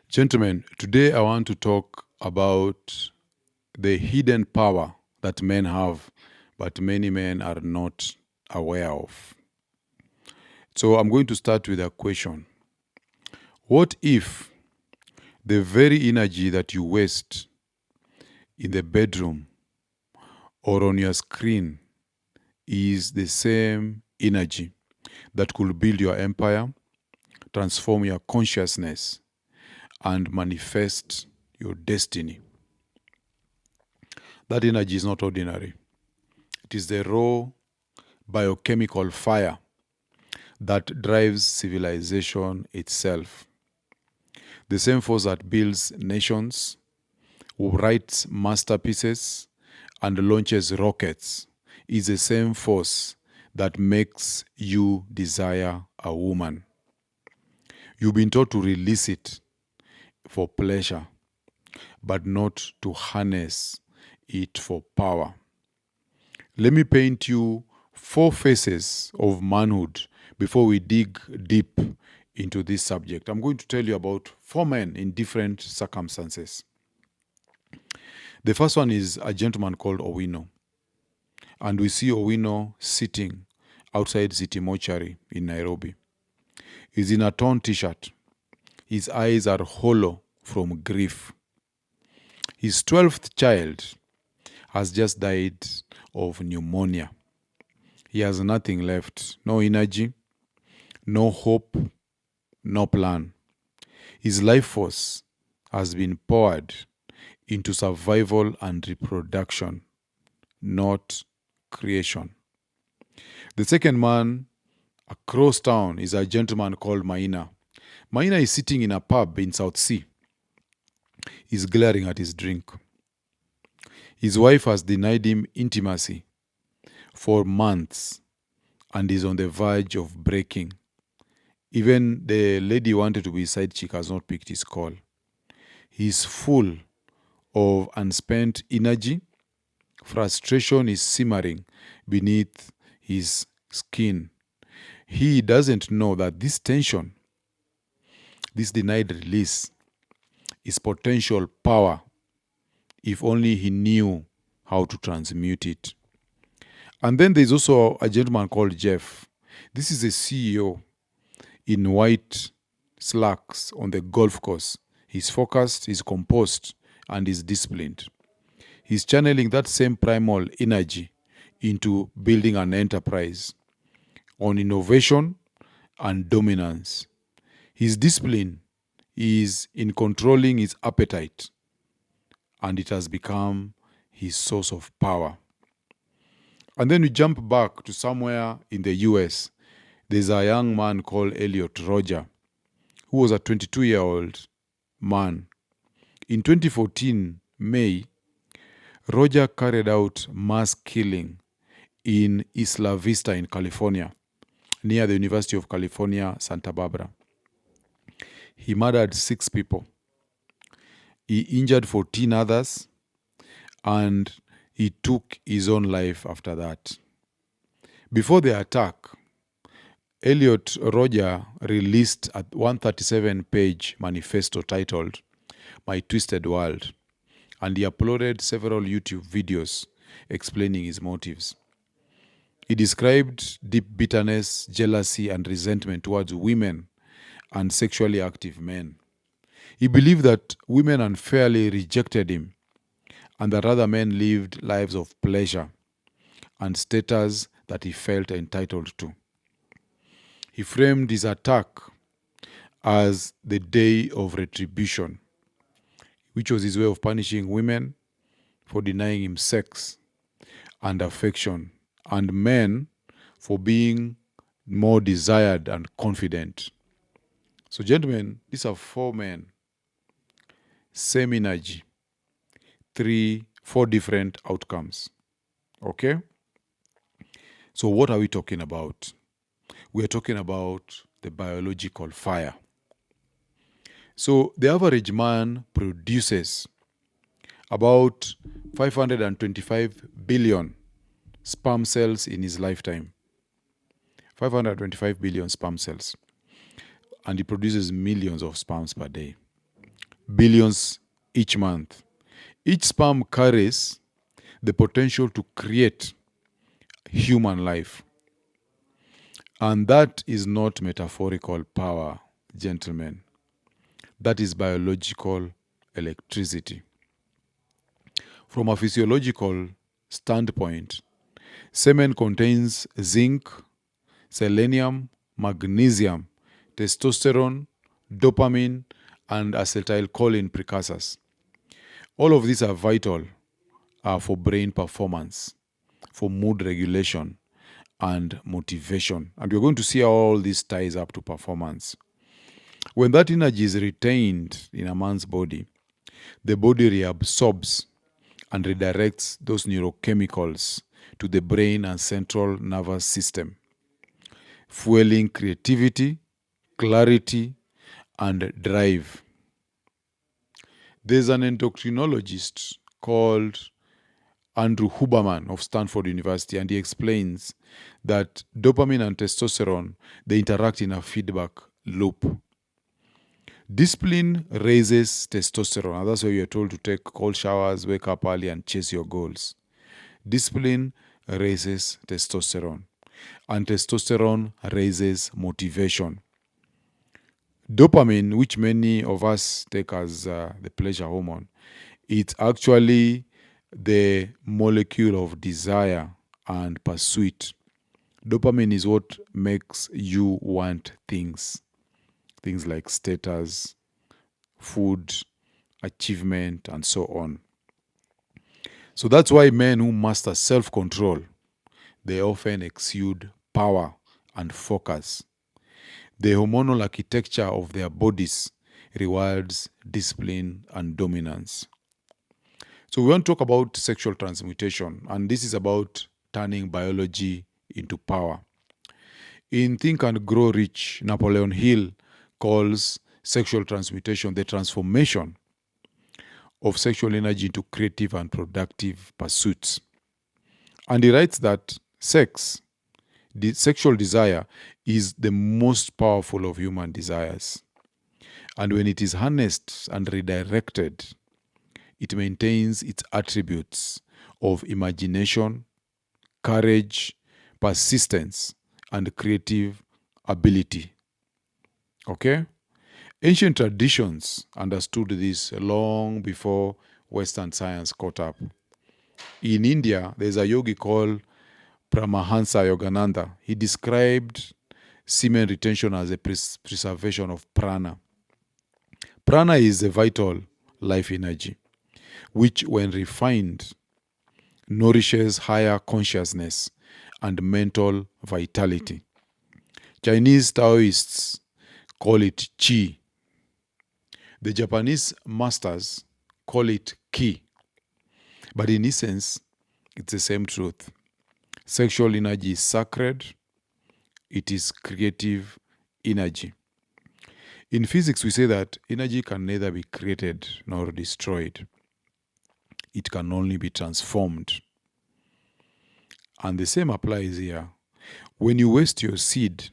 Gentlemen, today I want to talk about the hidden power that men have, but many men are not aware of. So I'm going to start with a question. What if the very energy that you waste in the bedroom or on your screen is the same energy that could build your empire, transform your consciousness, and manifest your destiny? That energy is not ordinary. It is the raw biochemical fire that drives civilization itself. The same force that builds nations, writes masterpieces, and launches rockets is the same force that makes you desire a woman. You've been taught to release it for pleasure, but not to harness it for power. Let me paint you 4 faces of manhood before we dig deep into this subject. I'm going to tell you about 4 men in different circumstances. The first one is a gentleman called Owino. And we see Owino sitting outside City Mortuary in Nairobi. He's in a torn t-shirt. His eyes are hollow from grief. His 12th child has just died of pneumonia. He has nothing left, no energy, no hope, no plan. His life force has been poured into survival and reproduction, not creation. The second man across town is a gentleman called Maina. Maina is sitting in a pub in South Sea. He's glaring at his drink. His wife has denied him intimacy for months and is on the verge of breaking. Even the lady who wanted to be his side chick has not picked his call. He's full of unspent energy. Frustration is simmering beneath his skin. He doesn't know that this tension, this denied release, is potential power if only he knew how to transmute it. And then there's also a gentleman called Jeff. This is a CEO in white slacks on the golf course. He's focused, he's composed, and he's disciplined. He's channeling that same primal energy into building an enterprise on innovation and dominance. His discipline is in controlling his appetite, and it has become his source of power. And then we jump back to somewhere in the US. There's a young man called Aliet Roger, who was a 22-year-old man. In 2014, May, Roger carried out mass killing in Isla Vista in California, near the University of California, Santa Barbara. He murdered 6 people. He injured 14 others, and he took his own life after that. Before the attack, Aliet Roger released a 137-page manifesto titled My Twisted World, and he uploaded several YouTube videos explaining his motives. He described deep bitterness, jealousy, and resentment towards women and sexually active men. He believed that women unfairly rejected him and that other men lived lives of pleasure and status that he felt entitled to. He framed his attack as the day of retribution, which was his way of punishing women for denying him sex and affection, and men for being more desired and confident. So, gentlemen, these are 4 men, same energy, 4 different outcomes. Okay? So what are we talking about? We are talking about the biological fire. So the average man produces about 525 billion sperm cells in his lifetime. 525 billion sperm cells. And he produces millions of sperms per day. billions each month. Each sperm carries the potential to create human life. And that is not metaphorical power, gentlemen. That is biological electricity. From a physiological standpoint, semen contains zinc, selenium, magnesium, testosterone, dopamine, and acetylcholine precursors. All of these are vital for brain performance, for mood regulation, and motivation. And we're going to see how all this ties up to performance. When that energy is retained in a man's body, the body reabsorbs and redirects those neurochemicals to the brain and central nervous system, fueling creativity, clarity, and drive. There's an endocrinologist called Andrew Huberman of Stanford University, and he explains that dopamine and testosterone, they interact in a feedback loop. Discipline raises testosterone, and that's why you're told to take cold showers, wake up early, and chase your goals. Discipline raises testosterone, and testosterone raises motivation. Dopamine, which many of us take as the pleasure hormone, it's actually the molecule of desire and pursuit. Dopamine is what makes you want things like status, food, achievement, and so on. So that's why men who master self-control, they often exude power and focus. The hormonal architecture of their bodies rewards discipline and dominance. So we want to talk about sexual transmutation, and this is about turning biology into power. In Think and Grow Rich, Napoleon Hill calls sexual transmutation the transformation of sexual energy into creative and productive pursuits. And he writes that the sexual desire, is the most powerful of human desires. And when it is harnessed and redirected, it maintains its attributes of imagination, courage, persistence, and creative ability. Okay? Ancient traditions understood this long before Western science caught up. In India, there's a yogi called Paramahansa Yogananda. He described semen retention as a preservation of prana. Prana is a vital life energy, which, when refined, nourishes higher consciousness and mental vitality. Chinese Taoists call it qi. The Japanese masters call it ki. But in essence, it's the same truth. Sexual energy is sacred. It is creative energy. In physics, we say that energy can neither be created nor destroyed. It can only be transformed. And the same applies here. When you waste your seed,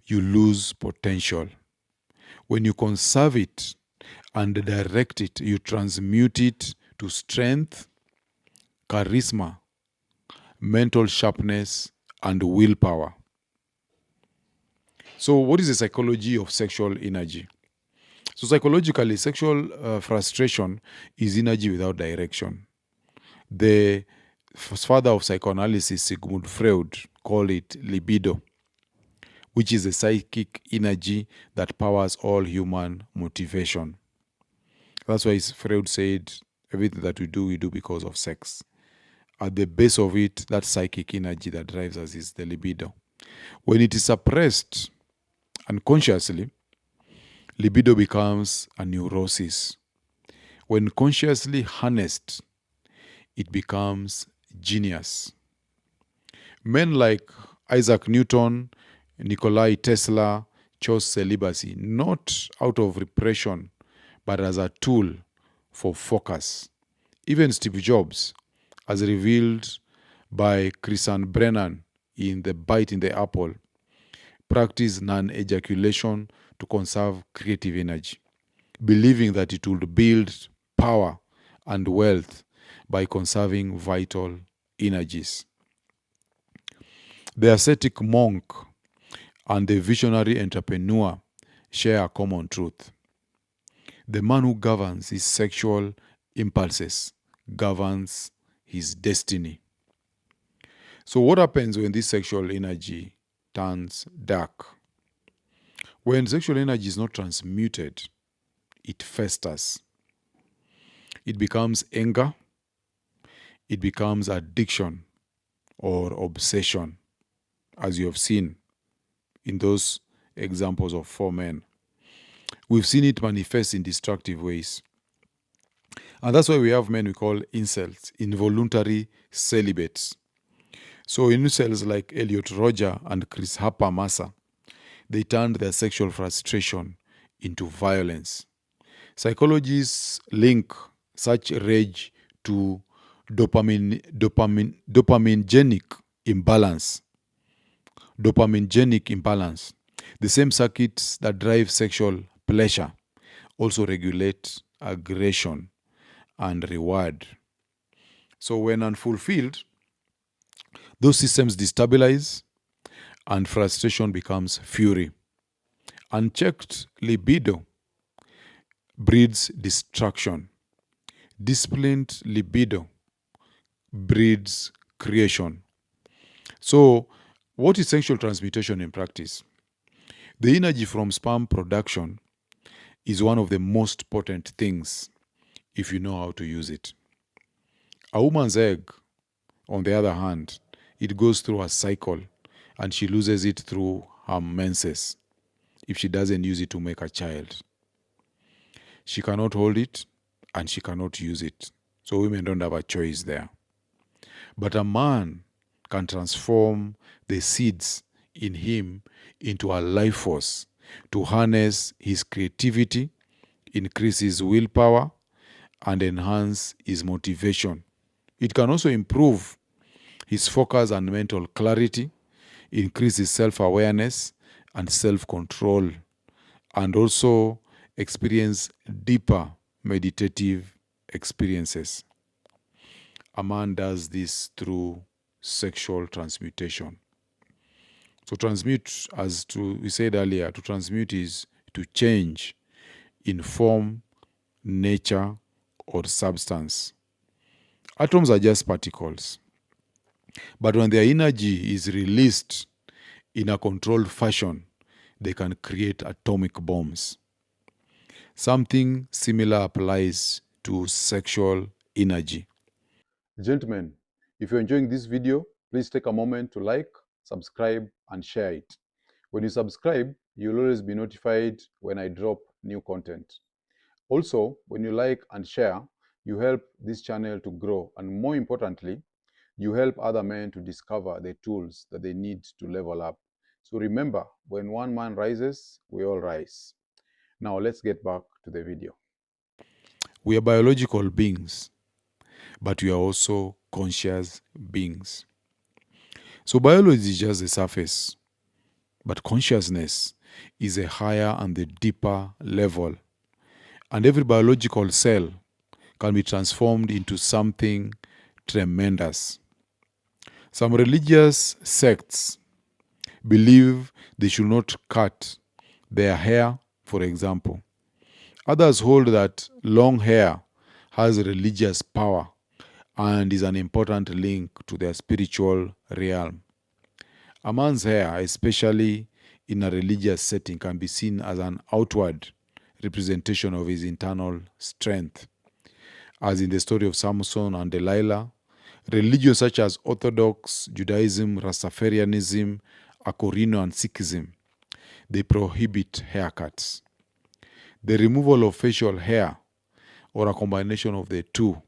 you lose potential. When you conserve it and direct it, you transmute it to strength, charisma, mental sharpness, and willpower. So what is the psychology of sexual energy? So psychologically, sexual frustration is energy without direction. The father of psychoanalysis, Sigmund Freud, called it libido, which is a psychic energy that powers all human motivation. That's why Freud said everything that we do because of sex. At the base of it, that psychic energy that drives us is the libido. When it is suppressed unconsciously, libido becomes a neurosis. When consciously harnessed, it becomes genius. Men like Isaac Newton, Nikola Tesla chose celibacy not out of repression, but as a tool for focus. Even Steve Jobs, as revealed by Christian Brennan in The Bite in the Apple, practiced non-ejaculation to conserve creative energy. believing that it would build power and wealth by conserving vital energies. The ascetic monk and the visionary entrepreneur share a common truth. The man who governs his sexual impulses governs his destiny. So, what happens when this sexual energy turns dark? When sexual energy is not transmuted, it festers. It becomes anger, it becomes addiction or obsession, as you have seen in those examples of 4 men. We've seen it manifest in destructive ways. And that's why we have men we call incels, involuntary celibates. So incels like Elliot Roger and Chris Harper Massa, they turned their sexual frustration into violence. Psychologists link such rage to dopaminegenic imbalance. Dopaminegenic imbalance. The same circuits that drive sexual pleasure also regulate aggression and reward. So when unfulfilled, those systems destabilize and frustration becomes fury. Unchecked libido breeds destruction. Disciplined libido breeds creation. So, what is sexual transmutation in practice? The energy from sperm production is one of the most potent things if you know how to use it. A woman's egg, on the other hand, it goes through a cycle and she loses it through her menses if she doesn't use it to make a child. She cannot hold it and she cannot use it. So women don't have a choice there. But a man can transform the seeds in him into a life force to harness his creativity, increase his willpower, and enhance his motivation. It can also improve his focus and mental clarity, increase his self-awareness and self-control, and also experience deeper meditative experiences. A man does this through sexual transmutation. So transmute, as we said earlier, to transmute is to change in form, nature, or substance. Atoms are just particles. But when their energy is released in a controlled fashion, they can create atomic bombs. Something similar applies to sexual energy. Gentlemen, if you're enjoying this video, please take a moment to like, subscribe, and share it. When you subscribe, you'll always be notified when I drop new content. Also, when you like and share, you help this channel to grow, and more importantly, you help other men to discover the tools that they need to level up. So remember, when one man rises, we all rise. Now let's get back to the video. We are biological beings, but we are also conscious beings. So biology is just the surface, but consciousness is a higher and a deeper level. And every biological cell can be transformed into something tremendous. Some religious sects believe they should not cut their hair, for example. Others hold that long hair has religious power and is an important link to their spiritual realm. A man's hair, especially in a religious setting, can be seen as an outward representation of his internal strength. As in the story of Samson and Delilah, religions such as Orthodox Judaism, Rastafarianism, Akorino, and Sikhism, they prohibit haircuts. The removal of facial hair, or a combination of the two,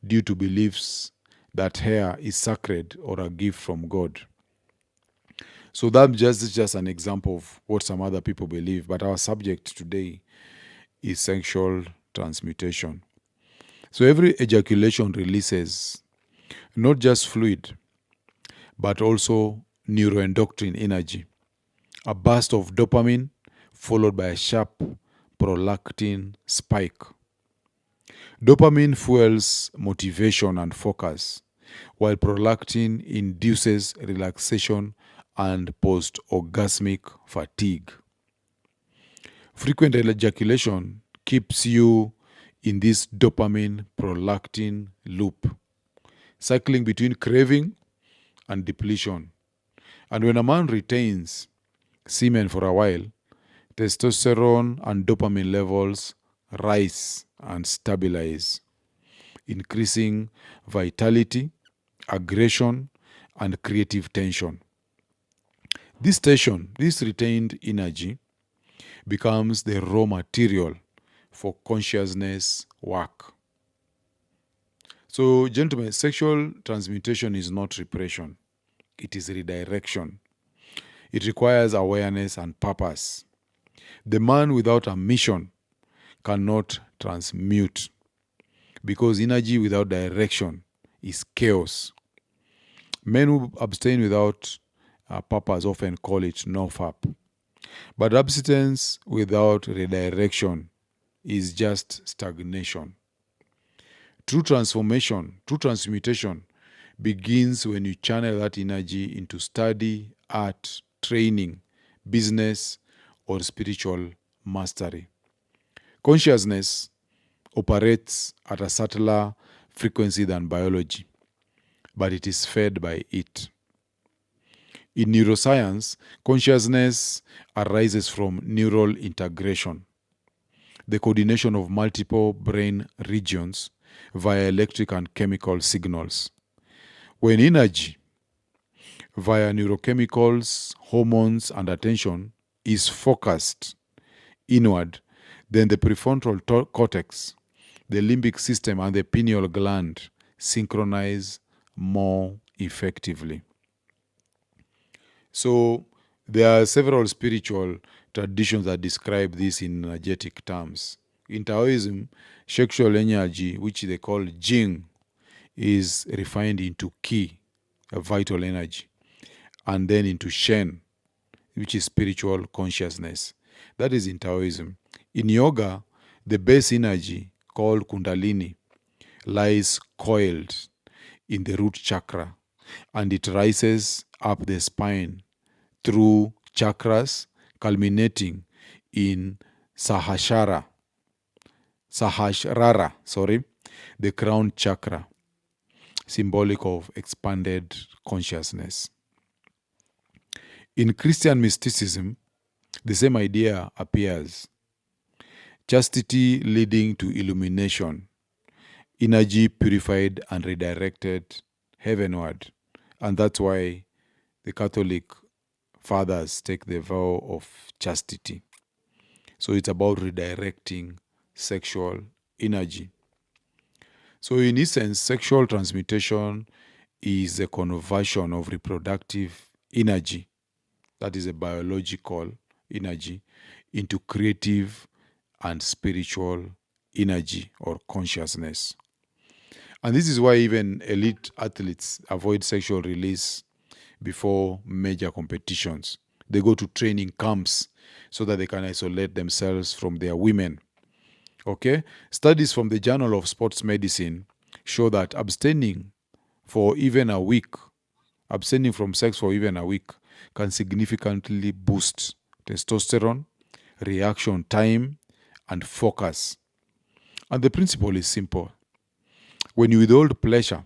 due to beliefs that hair is sacred or a gift from God. So that's just an example of what some other people believe, but our subject today is sexual transmutation. So every ejaculation releases not just fluid, but also neuroendocrine energy. A burst of dopamine followed by a sharp prolactin spike. Dopamine fuels motivation and focus, while prolactin induces relaxation and post-orgasmic fatigue. Frequent ejaculation keeps you in this dopamine prolactin loop, cycling between craving and depletion. And when a man retains semen for a while, testosterone and dopamine levels rise and stabilize, increasing vitality, aggression, and creative tension. This retained energy, becomes the raw material for consciousness work. So, gentlemen, sexual transmutation is not repression, it is redirection. It requires awareness and purpose. The man without a mission cannot transmute, because energy without direction is chaos. Men who abstain without a purpose often call it nofap. But abstinence without redirection is just stagnation. True transmutation begins when you channel that energy into study, art, training, business, or spiritual mastery. Consciousness operates at a subtler frequency than biology, but it is fed by it. In neuroscience, consciousness arises from neural integration, the coordination of multiple brain regions via electric and chemical signals. When energy via neurochemicals, hormones, and attention is focused inward, then the prefrontal cortex, the limbic system, and the pineal gland synchronize more effectively. So there are several spiritual traditions that describe this in energetic terms. In Taoism, sexual energy, which they call Jing, is refined into Qi, a vital energy, and then into Shen, which is spiritual consciousness. That is in Taoism. In yoga, the base energy, called Kundalini, lies coiled in the root chakra, and it rises up the spine through chakras, culminating in Sahasrara, the crown chakra, symbolic of expanded consciousness. In Christian mysticism, the same idea appears. Chastity leading to illumination, energy purified and redirected heavenward. And that's why the Catholic fathers take the vow of chastity. So it's about redirecting sexual energy. So in essence, sexual transmutation is a conversion of reproductive energy, that is a biological energy, into creative and spiritual energy or consciousness. And this is why even elite athletes avoid sexual release before major competitions. They go to training camps so that they can isolate themselves from their women. Okay? Studies from the Journal of Sports Medicine show that abstaining from sex for even a week can significantly boost testosterone, reaction time, and focus. And the principle is simple. When you withhold pleasure,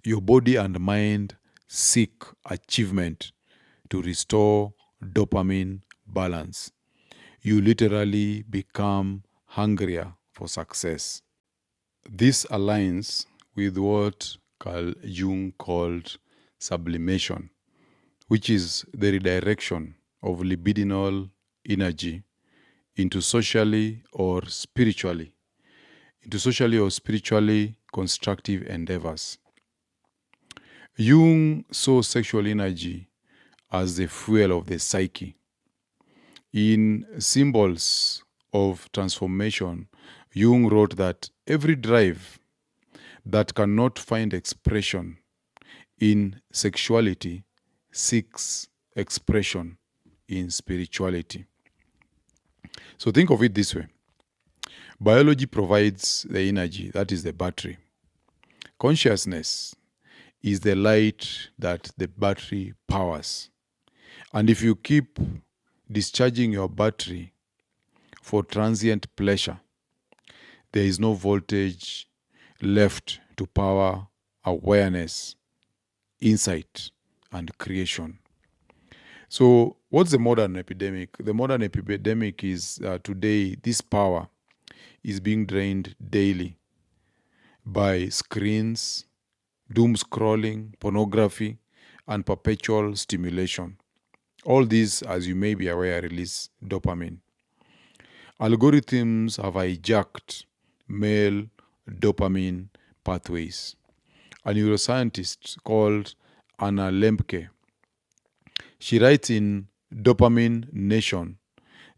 your body and mind seek achievement to restore dopamine balance. You literally become hungrier for success. This aligns with what Carl Jung called sublimation, which is the redirection of libidinal energy into socially or spiritually constructive endeavors. Jung saw sexual energy as the fuel of the psyche. In Symbols of Transformation, Jung wrote that every drive that cannot find expression in sexuality seeks expression in spirituality. So think of it this way. Biology provides the energy, that is the battery. Consciousness is the light that the battery powers. And if you keep discharging your battery for transient pleasure, there is no voltage left to power awareness, insight, and creation. So what's the modern epidemic? The modern epidemic is today this power is being drained daily by screens, doom scrolling, pornography, and perpetual stimulation. All these, as you may be aware, release dopamine. Algorithms have hijacked male dopamine pathways. A neuroscientist called Anna Lembke, she writes in Dopamine Nation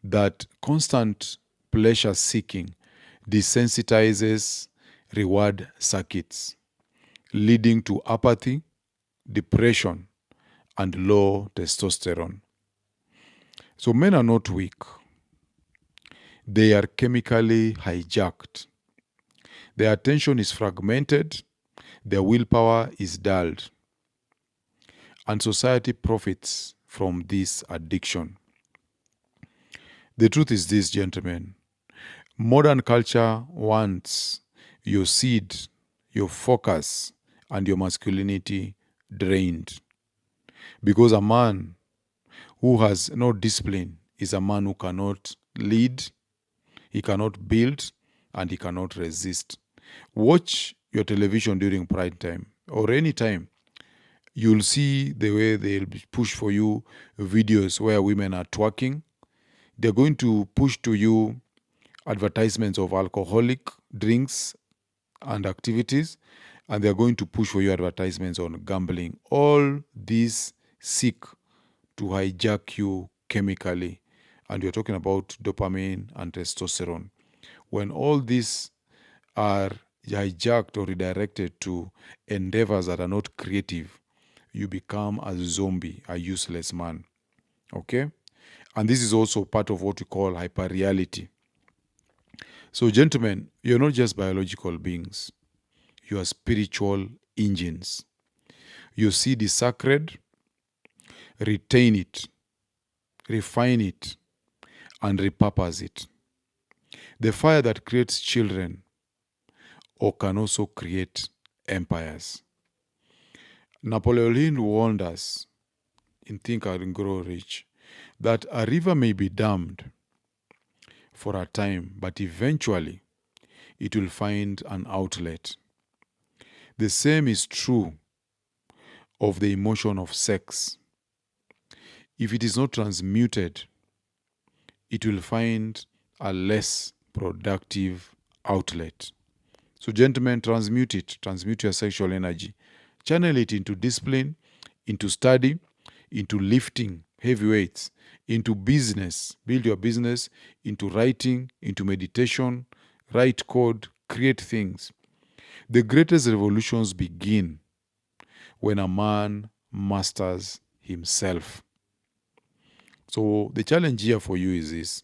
that constant pleasure seeking desensitizes reward circuits, leading to apathy, depression, and low testosterone. So men are not weak. They are chemically hijacked. Their attention is fragmented, their willpower is dulled, and society profits from this addiction. The truth is this, gentlemen. Modern culture wants your seed, your focus, and your masculinity drained. Because a man who has no discipline is a man who cannot lead, he cannot build, and he cannot resist. Watch your television during prime time or any time. You'll see the way they'll push for you videos where women are twerking. They're going to push to you advertisements of alcoholic drinks and activities, and they're going to push for you advertisements on gambling. All these seek to hijack you chemically, and you're talking about dopamine and testosterone. When all these are hijacked or redirected to endeavors that are not creative, you become a zombie, a useless man. Okay? And this is also part of what we call hyperreality. So, gentlemen, you're not just biological beings, you are spiritual engines. You see the sacred, retain it, refine it, and repurpose it. The fire that creates children or can also create empires. Napoleon warned us in Think and Grow Rich that a river may be dammed for a time, but eventually it will find an outlet. The same is true of the emotion of sex. If it is not transmuted, it will find a less productive outlet. So, gentlemen, transmute it. Transmute your sexual energy. Channel it into discipline, into study, into lifting heavy weights, into business. Build your business, into writing, into meditation, write code, create things. The greatest revolutions begin when a man masters himself. So the challenge here for you is this.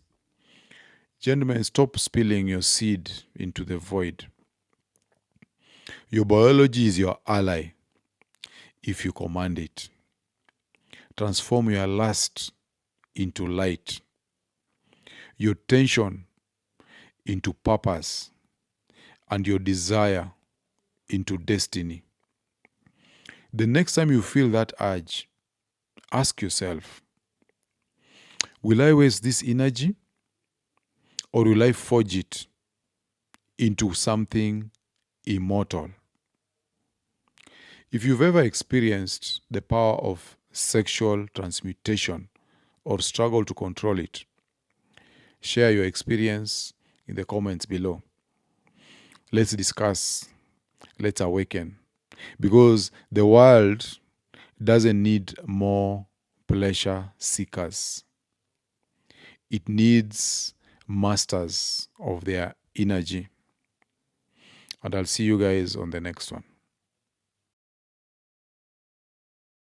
Gentlemen, stop spilling your seed into the void. Your biology is your ally if you command it. Transform your lust into light, your tension into purpose, and your desire into destiny. The next time you feel that urge, ask yourself, will I waste this energy or will I forge it into something immortal? If you've ever experienced the power of sexual transmutation or struggle to control it, share your experience in the comments below. Let's discuss. Let's awaken. Because the world doesn't need more pleasure seekers. It needs masters of their energy. And I'll see you guys on the next one.